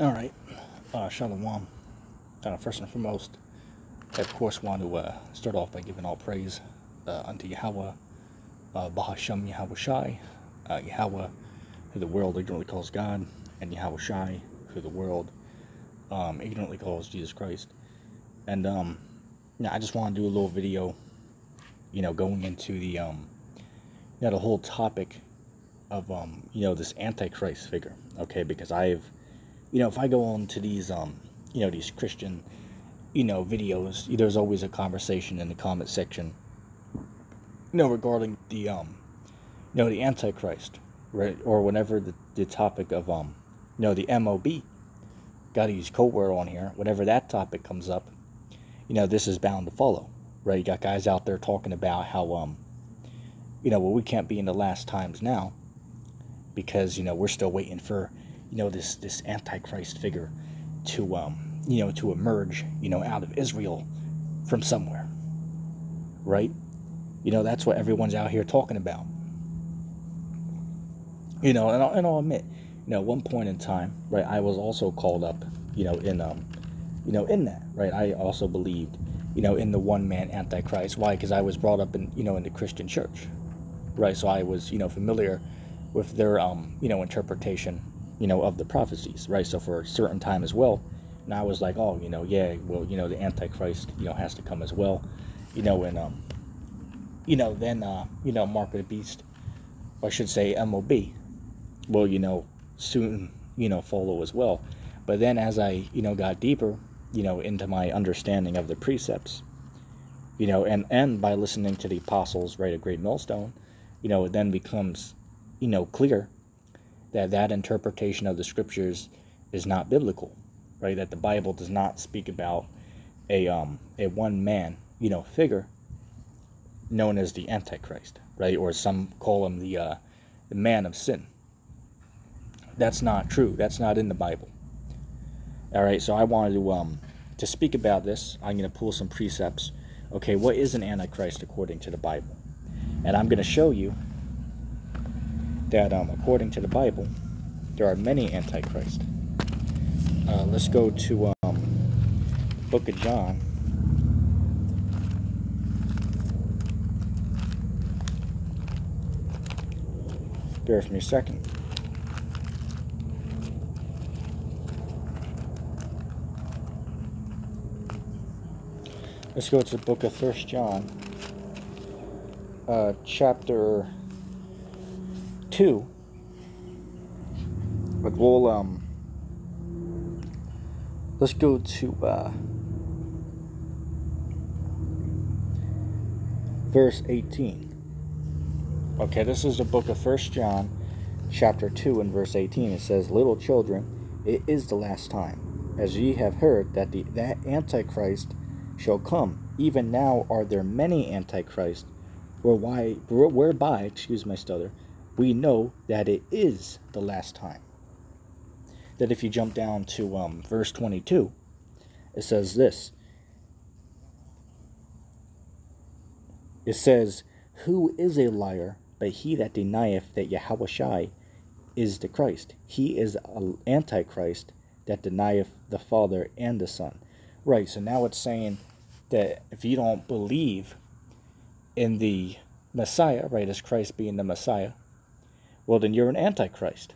All right, Shalom. First and foremost, I of course want to start off by giving all praise unto Yahweh, Bahashem Yahweh Shai, Yahweh, who the world ignorantly calls God, and Yahweh Shai, who the world ignorantly calls Jesus Christ. And I just want to do a little video, going into the the whole topic of this Antichrist figure. Okay, because I've if I go on to these these Christian videos, there's always a conversation in the comment section regarding the the Antichrist, right? Or whenever the topic of the MOB, gotta use code word on here, whenever that topic comes up, this is bound to follow, right? You got guys out there talking about how we can't be in the last times now because we're still waiting for this Antichrist figure to to emerge out of Israel from somewhere, right? That's what everyone's out here talking about. And I'll admit, at one point in time, right, I was also called up, in that, right? I also believed, in the one-man Antichrist. Why? Because I was brought up in, in the Christian church, right? So I was, familiar with their, interpretation, of the prophecies, right? So for a certain time as well, and I was like, oh, yeah, well, the Antichrist, has to come as well, and then, Mark of the Beast, or I should say MOB, will, soon, follow as well. But then as I, got deeper, into my understanding of the precepts, and by listening to the apostles, right, a great millstone, it then becomes, clear that interpretation of the scriptures is not biblical, right? That the Bible does not speak about a one man, figure known as the Antichrist, right? Or some call him the man of sin. That's not true. That's not in the Bible. All right, so I wanted to speak about this. I'm going to pull some precepts. Okay, what is an Antichrist according to the Bible? And I'm going to show you that according to the Bible, there are many Antichrists. Let's go to the book of John. Bear with me a second. Let's go to the book of 1 John, chapter 2. But we'll let's go to verse 18. Okay, this is the book of 1 John, chapter 2 and verse 18. It says, "Little children, it is the last time, as ye have heard that that Antichrist shall come. Even now are there many Antichrists, whereby, excuse my stutter, we know that it is the last time." That if you jump down to verse 22, it says this. It says, "Who is a liar, but he that denieth that Yahweh Shai is the Christ? He is an Antichrist that denieth the Father and the Son." Right, so now it's saying that if you don't believe in the Messiah, right, as Christ being the Messiah, well, then you're an Antichrist.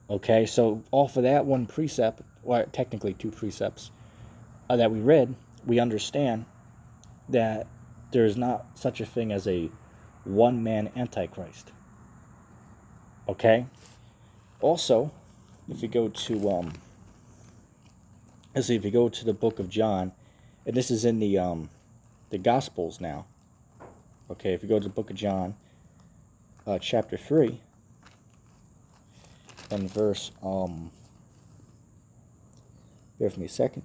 Okay, so off of that one precept, or technically two precepts, that we read, we understand that there is not such a thing as a one-man Antichrist. Okay? Also, if you go to, let's see, if you go to the book of John, and this is in the Gospels now. Okay, if you go to the book of John, chapter 3, and verse, bear with me a second.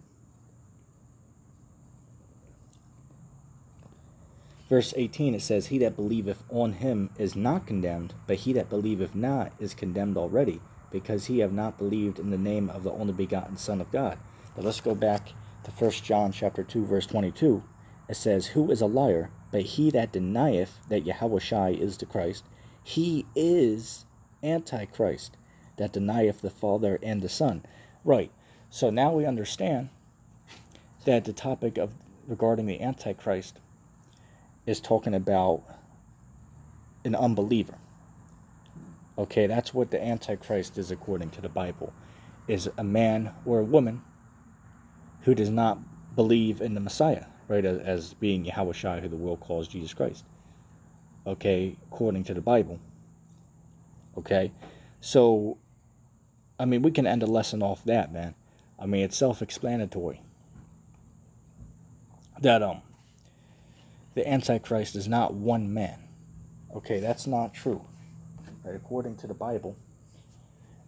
Verse 18, it says, "He that believeth on him is not condemned, but he that believeth not is condemned already, because he have not believed in the name of the only begotten Son of God." But let's go back to 1 John chapter 2, verse 22. It says, "Who is a liar, but he that denieth that Yahweh Shai is the Christ? He is Antichrist, that denieth the Father and the Son. Right. So now we understand that the topic of regarding the Antichrist is talking about an unbeliever. Okay, that's what the Antichrist is according to the Bible, is a man or a woman who does not believe in the Messiah, right, as being Yahushua, who the world calls Jesus Christ. Okay, according to the Bible. Okay, so, I mean, we can end a lesson off that, man. I mean, it's self-explanatory that the Antichrist is not one man. Okay, that's not true. Right, according to the Bible,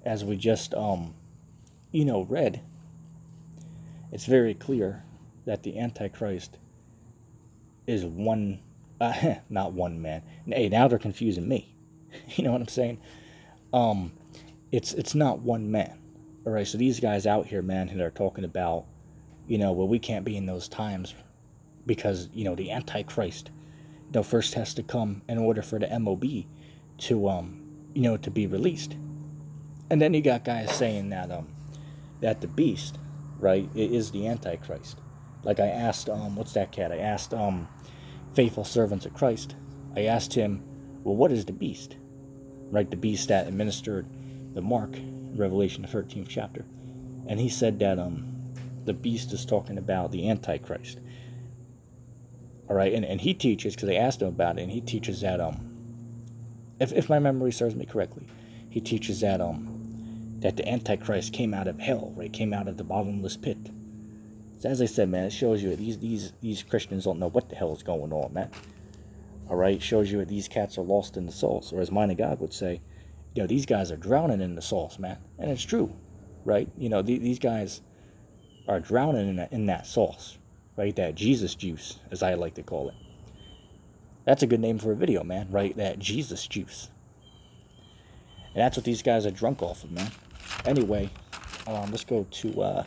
as we just read, it's very clear that the Antichrist is one, not one man. Hey, now they're confusing me. You know what I'm saying? It's not one man. All right, so these guys out here, man, who are talking about, well, we can't be in those times because, the Antichrist, first has to come in order for the MOB to, to be released. And then you got guys saying that the beast, right, it is the Antichrist. Like I asked, what's that cat? I asked faithful servants of Christ. I asked him, well, what is the beast? Right, the beast that administered the mark, Revelation the 13th chapter. And he said that the beast is talking about the Antichrist. All right, and he teaches, because I asked him about it, and he teaches that, if my memory serves me correctly, he teaches that that the Antichrist came out of hell, right, came out of the bottomless pit. So as I said, man, it shows you that these Christians don't know what the hell is going on, man. All right, it shows you that these cats are lost in the sauce, or as mine God would say, these guys are drowning in the sauce, man, and it's true, right? These guys are drowning in that sauce, right? That Jesus juice, as I like to call it. That's a good name for a video, man, right? That Jesus juice. And that's what these guys are drunk off of, man. Anyway, let's go to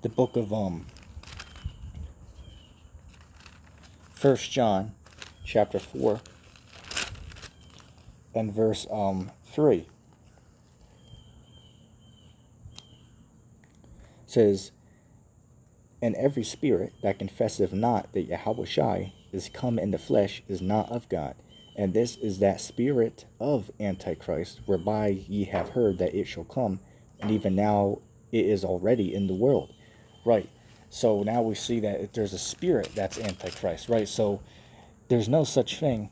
the book of 1 John, chapter 4, and verse 3. It says, and every spirit that confesseth not that Yahushua is come in the flesh is not of God. And this is that spirit of Antichrist, whereby ye have heard that it shall come, and even now it is already in the world. Right. So now we see that there's a spirit that's Antichrist. Right. So there's no such thing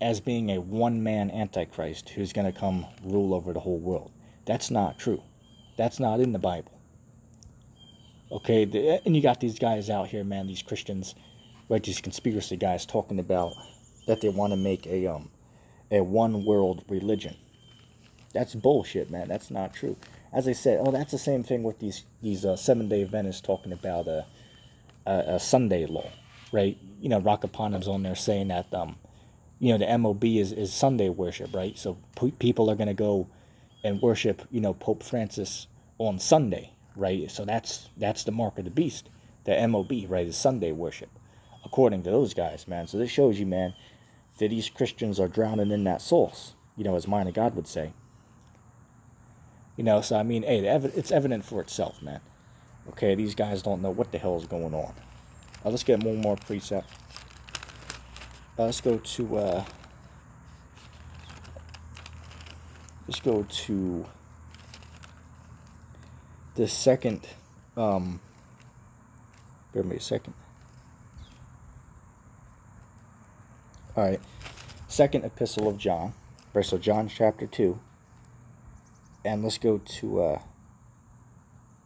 as being a one-man Antichrist who's going to come rule over the whole world. That's not true. That's not in the Bible. Okay, and you got these guys out here, man, these Christians, right, these conspiracy guys talking about that they want to make a one-world religion. That's bullshit, man. That's not true. As I said, that's the same thing with these Seventh-day Adventists talking about a Sunday law, right? Rock Upon them's on there saying that the MOB is Sunday worship, right? So people are going to go and worship, Pope Francis on Sunday, right? So that's the mark of the beast. The MOB, right, is Sunday worship, according to those guys, man. So this shows you, man, that these Christians are drowning in that sauce, as mine God would say. So I mean, hey, it's evident for itself, man. Okay, these guys don't know what the hell is going on. Let's get one more precept. Let's go to the second. Bear me a second. All right, second epistle of John, right? So John chapter 2, and let's go to.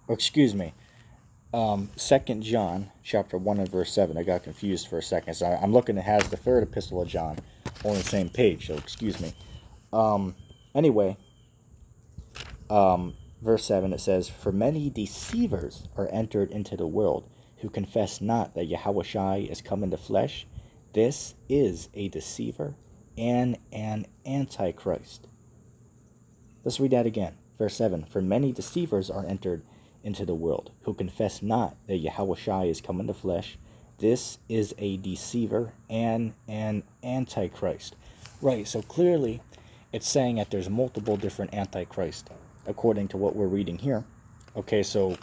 Excuse me. 2 John chapter 1 and verse 7. I got confused for a second. So I'm looking, it has the third epistle of John on the same page, so excuse me. Anyway, verse 7, it says, for many deceivers are entered into the world, who confess not that Yahushua is come in the flesh. This is a deceiver and an antichrist. Let's read that again. Verse 7, for many deceivers are entered into the world, who confess not that Yahushua is come in the flesh. This is a deceiver and an antichrist. Right, so clearly it's saying that there's multiple different Antichrist, according to what we're reading here. Okay, so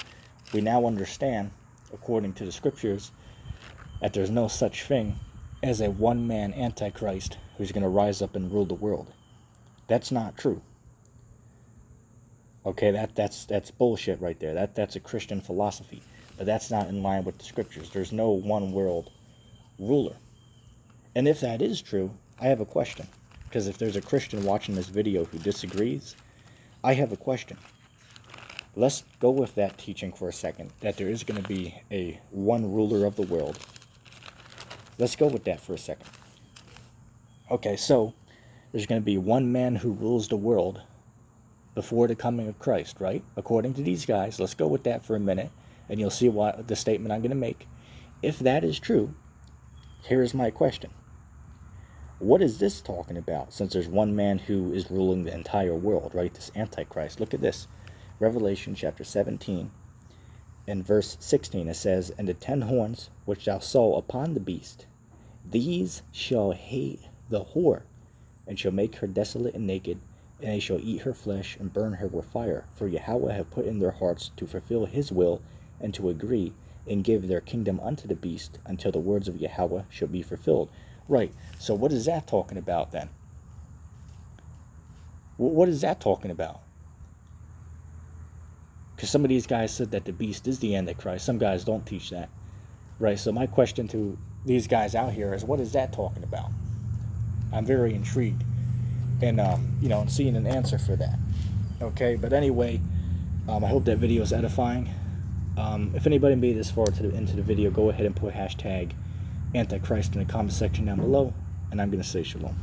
we now understand, according to the scriptures, that there's no such thing as a one-man Antichrist who's going to rise up and rule the world. That's not true. Okay, that's bullshit right there. That's a Christian philosophy, but that's not in line with the scriptures. There's no one world ruler. And if that is true, I have a question. Because if there's a Christian watching this video who disagrees, I have a question. Let's go with that teaching for a second, that there is going to be a one ruler of the world. Let's go with that for a second. Okay, so there's going to be one man who rules the world before the coming of Christ, right? According to these guys, let's go with that for a minute, and you'll see what the statement I'm going to make. If that is true, here is my question. What is this talking about, since there's one man who is ruling the entire world, right? This Antichrist. Look at this. Revelation chapter 17 and verse 16. It says, "And the 10 horns which thou saw upon the beast, these shall hate the whore, and shall make her desolate and naked, and they shall eat her flesh and burn her with fire. For Yahweh hath put in their hearts to fulfill his will, and to agree, and give their kingdom unto the beast, until the words of Yahweh shall be fulfilled." Right, so what is that talking about then? What is that talking about? Because some of these guys said that the beast is the Antichrist. Some guys don't teach that. Right, so my question to these guys out here is, what is that talking about? I'm very intrigued and, seeing an answer for that. Okay, but anyway, I hope that video is edifying. If anybody made this far into the video, go ahead and put hashtag Antichrist in the comment section down below, and I'm going to say shalom.